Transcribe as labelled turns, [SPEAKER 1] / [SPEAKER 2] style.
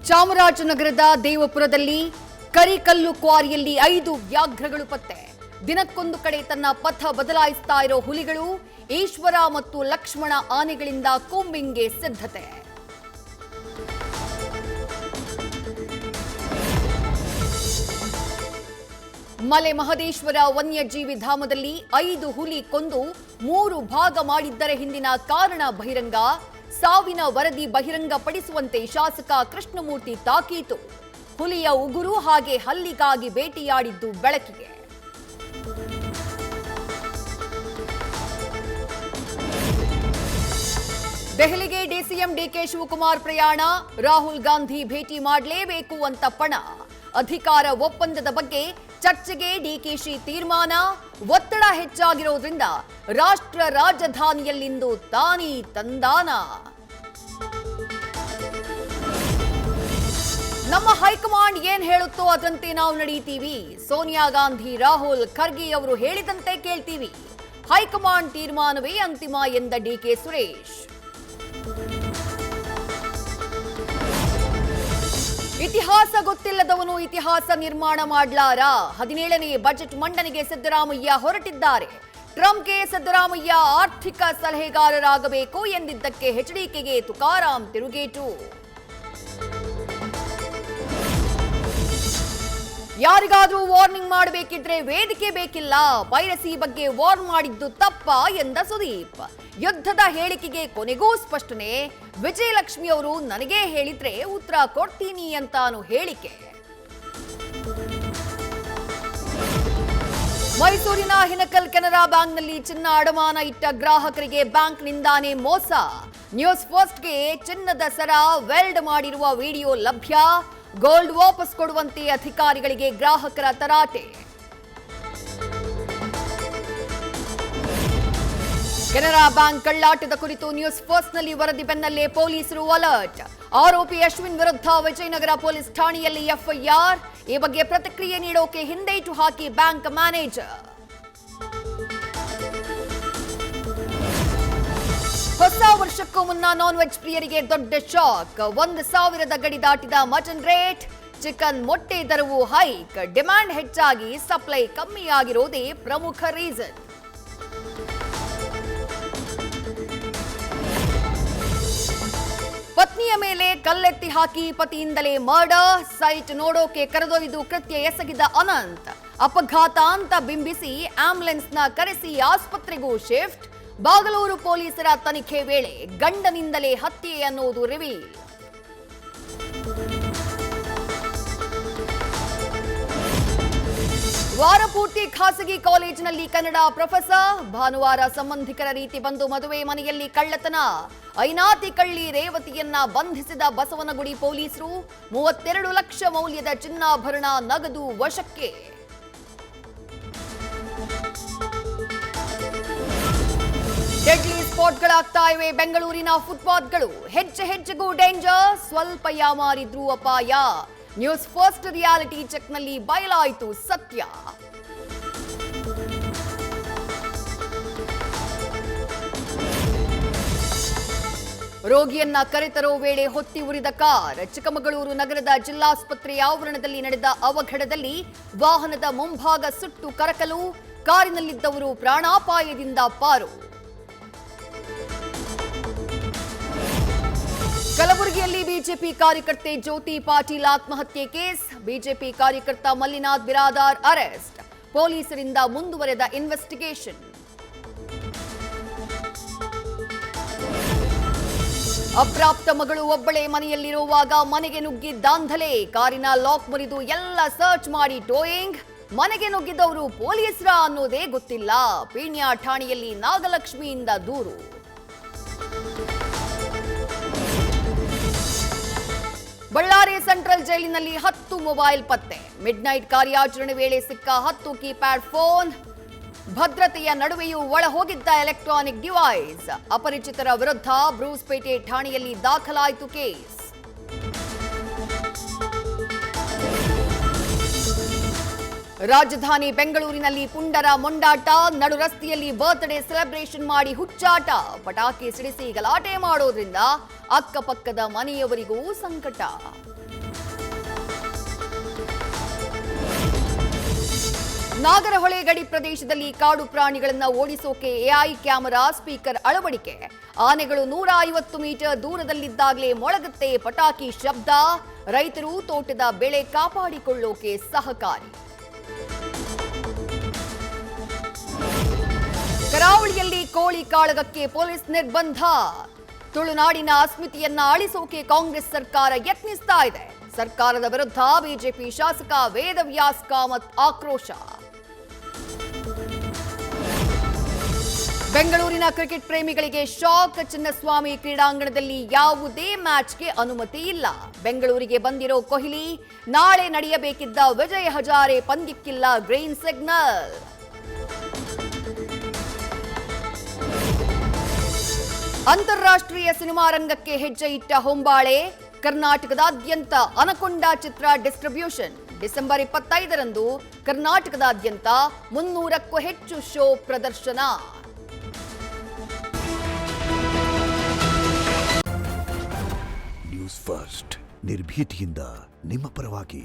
[SPEAKER 1] ಚಾಮರಾಜನಗರದ ದೇವಪುರದಲ್ಲಿ ಕರಿಕಲ್ಲು ಕ್ವಾರಿಯಲ್ಲಿ 5 ವ್ಯಾಘ್ರಗಳು ಪತ್ತೆ. ದಿನಕ್ಕೊಂದು ಕಡೆ ತನ್ನ ಪಥ ಬದಲಾಯಿಸ್ತಾ ಇರೋ ಹುಲಿಗಳು, ಈಶ್ವರ ಮತ್ತು ಲಕ್ಷ್ಮಣ ಆನೆಗಳಿಂದ ಕೂಂಬಿಂಗ್ಗೆ ಸಿದ್ಧತೆ. ಮಲೆ ಮಹದೇಶ್ವರ ವನ್ಯಜೀವಿ ಧಾಮದಲ್ಲಿ 5 ಹುಲಿ ಕೊಂದು 3 ಭಾಗ ಮಾಡಿದ್ದರ ಹಿಂದಿನ ಕಾರಣ ಬಹಿರಂಗ. ಸಾವಿನ ವರದಿ ಬಹಿರಂಗಪಡಿಸುವಂತೆ ಶಾಸಕ ಕೃಷ್ಣಮೂರ್ತಿ ತಾಕೀತು. ಹುಲಿಯ ಉಗುರು ಹಾಗೆ ಹಲ್ಲಿಗಾಗಿ ಬೇಟೆಯಾಡಿದ್ದು ಬೆಳಕಿಗೆ. ದೆಹಲಿಗೆ ಡಿಸಿಎಂ ಡಿಕೆ ಶಿವಕುಮಾರ್ ಪ್ರಯಾಣ. ರಾಹುಲ್ ಗಾಂಧಿ ಭೇಟಿ ಮಾಡಲೇಬೇಕು ಅಂತ ಪಣ. ಅಧಿಕಾರ ಒಪ್ಪಂದದ ಬಗ್ಗೆ ಚರ್ಚೆಗೆ ಡಿಕೆಶಿ ತೀರ್ಮಾನ. ಒತ್ತಡ ಹೆಚ್ಚಾಗಿರೋದ್ರಿಂದ ರಾಷ್ಟ್ರ ರಾಜಧಾನಿಯಲ್ಲಿಂದು ತಾನಿ ತಂದಾನ. ನಮ್ಮ ಹೈಕಮಾಂಡ್ ಏನ್ ಹೇಳುತ್ತೋ ಅದಂತೆ ನಾವು ನಡೀತೀವಿ. ಸೋನಿಯಾ ಗಾಂಧಿ, ರಾಹುಲ್, ಖರ್ಗೆ ಅವರು ಹೇಳಿದಂತೆ ಕೇಳ್ತೀವಿ. ಹೈಕಮಾಂಡ್ ತೀರ್ಮಾನವೇ ಅಂತಿಮ ಎಂದ ಡಿಕೆ ಸುರೇಶ್. ಇತಿಹಾಸ ಗೊತ್ತಿಲ್ಲದವನು ಇತಿಹಾಸ ನಿರ್ಮಾಣ ಮಾಡ್ಲಾರ. 17ನೇ ಬಜೆಟ್ ಮಂಡನೆಗೆ ಸಿದ್ದರಾಮಯ್ಯ ಹೊರಟಿದ್ದಾರೆ. ಟ್ರಂಪ್ಗೆ ಸಿದ್ದರಾಮಯ್ಯ ಆರ್ಥಿಕ ಸಲಹೆಗಾರರಾಗಬೇಕು ಎಂದಿದ್ದಕ್ಕೆ ಎಚ್ಡಿಕೆಗೆ ತುಕಾರಾಂ ತಿರುಗೇಟು. ಯಾರಿಗಾದ್ರೂ ವಾರ್ನಿಂಗ್ ಮಾಡಬೇಕಿದ್ರೆ ವೇದಿಕೆ ಬೇಕಿಲ್ಲ. ಪೈರಸಿ ಬಗ್ಗೆ ವಾರ್ನ್ ಮಾಡಿದ್ದು ತಪ್ಪ ಎಂದ ಸುದೀಪ್. ಯುದ್ಧದ ಹೇಳಿಕೆಗೆ ಕೊನೆಗೂ ಸ್ಪಷ್ಟನೆ. ವಿಜಯಲಕ್ಷ್ಮಿ ಅವರು ನನಗೇ ಹೇಳಿದ್ರೆ ಉತ್ತರ ಕೊಡ್ತೀನಿ ಅಂತಾನು ಹೇಳಿಕೆ. ಮೈಸೂರಿನ ಹಿನಕಲ್ ಕೆನರಾ ಬ್ಯಾಂಕ್ನಲ್ಲಿ ಚಿನ್ನ ಅಡಮಾನ ಇಟ್ಟ ಗ್ರಾಹಕರಿಗೆ ಬ್ಯಾಂಕ್ನಿಂದಾನೇ ಮೋಸ. ನ್ಯೂಸ್ ಫಸ್ಟ್ಗೆ ಚಿನ್ನದ ಸರ ವೆಲ್ಡ್ ಮಾಡಿರುವ ವಿಡಿಯೋ ಲಭ್ಯ. ಗೋಲ್ಡ್ ವಾಪಸ್ ಕೊಡುವಂತೆ ಅಧಿಕಾರಿಗಳಿಗೆ ಗ್ರಾಹಕರ ತರಾಟೆ. ಕೆನರಾ ಬ್ಯಾಂಕ್ ಕಳ್ಳಾಟದ ಕುರಿತು ನ್ಯೂಸ್ ಫಸ್ಟ್ನಲ್ಲಿ ವರದಿ ಬೆನ್ನಲ್ಲೇ ಪೊಲೀಸರು ಅಲರ್ಟ್. ಆರೋಪಿ ಅಶ್ವಿನ್ ವಿರುದ್ಧ ವಿಜಯನಗರ ಪೊಲೀಸ್ ಠಾಣೆಯಲ್ಲಿ ಎಫ್ಐಆರ್. ಈ ಬಗ್ಗೆ ಪ್ರತಿಕ್ರಿಯೆ ನೀಡೋಕೆ ಹಿಂದೇಟು ಹಾಕಿ ಬ್ಯಾಂಕ್ ಮ್ಯಾನೇಜರ್. ಹೊಸ ವರ್ಷಕ್ಕೂ ಮುನ್ನ ನಾನ್ ವೆಜ್ ಪ್ರಿಯರಿಗೆ ದೊಡ್ಡ ಶಾಕ್. 1,000 ಗಡಿ ದಾಟಿದ ಮಟನ್ ರೇಟ್. ಚಿಕನ್ ಮೊಟ್ಟೆ ದರವು ಹೈಕ್. ಡಿಮ್ಯಾಂಡ್ ಹೆಚ್ಚಾಗಿ ಸಪ್ಲೈ ಕಮ್ಮಿಯಾಗಿರೋದೇ ಪ್ರಮುಖ ರೀಸನ್. ಪತ್ನಿಯ ಮೇಲೆ ಕಲ್ಲೆತ್ತಿ ಹಾಕಿ ಪತಿಯಿಂದಲೇ ಮರ್ಡರ್. ಸೈಟ್ ನೋಡೋಕೆ ಕರೆದೊಯ್ದು ಕೃತ್ಯ ಎಸಗಿದ ಅನಂತ್. ಅಪಘಾತ ಅಂತ ಬಿಂಬಿಸಿ ಆಂಬ್ಯುಲೆನ್ಸ್ನ ಕರೆಸಿ ಆಸ್ಪತ್ರೆಗೂ ಶಿಫ್ಟ್. ಬಾಗಲೂರು ಪೊಲೀಸರ ತನಿಖೆ ವೇಳೆ ಗಂಡನಿಂದಲೇ ಹತ್ಯೆ ಅನ್ನೋದು ರಿವೀಲ್. ವಾರಪೂರ್ತಿ ಖಾಸಗಿ ಕಾಲೇಜಿನಲ್ಲಿ ಕನ್ನಡ ಪ್ರೊಫೆಸರ್. ಭಾನುವಾರ ಸಂಬಂಧಿಕರ ರೀತಿ ಬಂದು ಮದುವೆ ಮನೆಯಲ್ಲಿ ಕಳ್ಳತನ. ಐನಾತಿ ಕಳ್ಳಿ ರೇವತಿಯನ್ನ ಬಂಧಿಸಿದ ಬಸವನಗುಡಿ ಪೊಲೀಸರು. 32 ಲಕ್ಷ ಮೌಲ್ಯದ ಚಿನ್ನಾಭರಣ, ನಗದು ವಶಕ್ಕೆ. ಡೆಡ್ಲಿ ಸ್ಪಾಟ್ಗಳಾಗ್ತಾ ಇವೆ ಬೆಂಗಳೂರಿನ ಫುಟ್ಪಾತ್ಗಳು. ಹೆಜ್ಜೆ ಹೆಜ್ಜೆಗೂ ಡೇಂಜರ್. ಸ್ವಲ್ಪ ಯಾಮಾರಿದ್ರೂ ಅಪಾಯ. ನ್ಯೂಸ್ ಫಸ್ಟ್ ರಿಯಾಲಿಟಿ ಚೆಕ್ನಲ್ಲಿ ಬಯಲಾಯಿತು ಸತ್ಯ. ರೋಗಿಯನ್ನ ಕರೆತರೋ ವೇಳೆ ಹೊತ್ತಿ ಉರಿದ ಕಾರ್. ಚಿಕ್ಕಮಗಳೂರು ನಗರದ ಜಿಲ್ಲಾಸ್ಪತ್ರೆಯ ಆವರಣದಲ್ಲಿ ನಡೆದ ಅವಘಡದಲ್ಲಿ ವಾಹನದ ಮುಂಭಾಗ ಸುಟ್ಟು ಕರಕಲು. ಕಾರಿನಲ್ಲಿದ್ದವರು ಪ್ರಾಣಾಪಾಯದಿಂದ ಪಾರು. ಕಲಬುರಗಿಯಲ್ಲಿ ಬಿಜೆಪಿ ಕಾರ್ಯಕರ್ತೆ ಜ್ಯೋತಿ ಪಾಟೀಲ್ ಆತ್ಮಹತ್ಯೆ ಕೇಸ್. ಬಿಜೆಪಿ ಕಾರ್ಯಕರ್ತ ಮಲ್ಲಿನಾಥ್ ಬಿರಾದಾರ್ ಅರೆಸ್ಟ್. ಪೊಲೀಸರಿಂದ ಮುಂದುವರೆದ ಇನ್ವೆಸ್ಟಿಗೇಷನ್. ಅಪ್ರಾಪ್ತ ಮಗಳು ಒಬ್ಬಳೇ ಮನೆಯಲ್ಲಿರುವಾಗ ಮನೆಗೆ ನುಗ್ಗಿ ದಾಂಧಲೆ. ಕಾರಿನ ಲಾಕ್ ಮುರಿದು ಎಲ್ಲ ಸರ್ಚ್ ಮಾಡಿ ಟೋಯಿಂಗ್. ಮನೆಗೆ ನುಗ್ಗಿದವರು ಪೊಲೀಸರ ಅನ್ನೋದೇ ಗೊತ್ತಿಲ್ಲ. ಪೀಣ್ಯ ಠಾಣೆಯಲ್ಲಿ ನಾಗಲಕ್ಷ್ಮಿಯಿಂದ ದೂರು. ಬಳ್ಳಾರಿ ಸೆಂಟ್ರಲ್ ಜೈಲಿನಲ್ಲಿ 10 ಮೊಬೈಲ್ ಪತ್ತೆ. ಮಿಡ್ನೈಟ್ ಕಾರ್ಯಾಚರಣೆ ವೇಳೆ ಸಿಕ್ಕ 10 ಕೀಪ್ಯಾಡ್ ಫೋನ್. ಭದ್ರತೆಯ ನಡುವೆಯೂ ಒಳ ಹೋಗಿದ್ದ ಎಲೆಕ್ಟ್ರಾನಿಕ್ ಡಿವೈಸ್. ಅಪರಿಚಿತರ ವಿರುದ್ಧ ಬ್ರೂಸ್ಪೇಟೆ ಠಾಣೆಯಲ್ಲಿ ದಾಖಲಾಯಿತು ಕೇಸ್. ರಾಜಧಾನಿ ಬೆಂಗಳೂರಿನಲ್ಲಿ ಪುಂಡರ ಮೊಂಡಾಟ. ನಡು ರಸ್ತೆಯಲ್ಲಿ ಬರ್ತ್ಡೇ ಸೆಲೆಬ್ರೇಷನ್ ಮಾಡಿ ಹುಚ್ಚಾಟ. ಪಟಾಕಿ ಸಿಡಿಸಿ ಗಲಾಟೆ ಮಾಡೋದ್ರಿಂದ ಅಕ್ಕಪಕ್ಕದ ಮನೆಯವರಿಗೂ ಸಂಕಟ. ನಾಗರಹೊಳೆ ಗಡಿ ಪ್ರದೇಶದಲ್ಲಿ ಕಾಡು ಪ್ರಾಣಿಗಳನ್ನು ಓಡಿಸೋಕೆ ಎಐ ಕ್ಯಾಮೆರಾ ಸ್ಪೀಕರ್ ಅಳವಡಿಕೆ. ಆನೆಗಳು 150 ಮೀಟರ್ ದೂರದಲ್ಲಿದ್ದಾಗಲೇ ಮೊಳಗುತ್ತೆ ಪಟಾಕಿ ಶಬ್ದ. ರೈತರು ತೋಟದ ಬೆಳೆ ಕಾಪಾಡಿಕೊಳ್ಳೋಕೆ ಸಹಕಾರಿ. ಕರಾವಳಿಯಲ್ಲಿ ಕೋಳಿ ಕಾಳಗಕ್ಕೆ ಪೊಲೀಸ್ ನಿರ್ಬಂಧ. ತುಳುನಾಡಿನ ಅಸ್ಮಿತೆಯನ್ನ ಅಳಿಸೋಕೆ ಕಾಂಗ್ರೆಸ್ ಸರ್ಕಾರ ಯತ್ನಿಸ್ತಾ ಇದೆ. ಸರ್ಕಾರದ ವಿರುದ್ಧ ಬಿಜೆಪಿ ಶಾಸಕ ವೇದವ್ಯಾಸ್ ಕಾಮತ್ ಆಕ್ರೋಶ. ಬೆಂಗಳೂರಿನ ಕ್ರಿಕೆಟ್ ಪ್ರೇಮಿಗಳಿಗೆ ಶಾಕ್. ಚಿನ್ನಸ್ವಾಮಿ ಕ್ರೀಡಾಂಗಣದಲ್ಲಿ ಯಾವುದೇ ಮ್ಯಾಚ್ಗೆ ಅನುಮತಿ ಇಲ್ಲ. ಬೆಂಗಳೂರಿಗೆ ಬಂದಿರೋ ಕೊಹ್ಲಿ, ನಾಳೆ ನಡೆಯಬೇಕಿದ್ದ ವಿಜಯ್ ಹಜಾರೆ ಪಂದ್ಯಕ್ಕಿಲ್ಲ ಗ್ರೀನ್ ಸಿಗ್ನಲ್. ಅಂತಾರಾಷ್ಟ್ರೀಯ ಸಿನಿಮಾ ರಂಗಕ್ಕೆ ಹೆಜ್ಜೆ ಇಟ್ಟ ಹೊಂಬಾಳೆ. ಕರ್ನಾಟಕದಾದ್ಯಂತ ಅನಕೊಂಡ ಚಿತ್ರ ಡಿಸ್ಟ್ರಿಬ್ಯೂಷನ್. ಡಿಸೆಂಬರ್ 25ರಂದು ಕರ್ನಾಟಕದಾದ್ಯಂತ 300ಕ್ಕೂ ಹೆಚ್ಚು ಶೋ ಪ್ರದರ್ಶನ.
[SPEAKER 2] ನ್ಯೂಸ್ ಫಸ್ಟ್ ನಿರ್ಭೀತಿಯಿಂದ ನಿಮ್ಮ ಪರವಾಗಿ.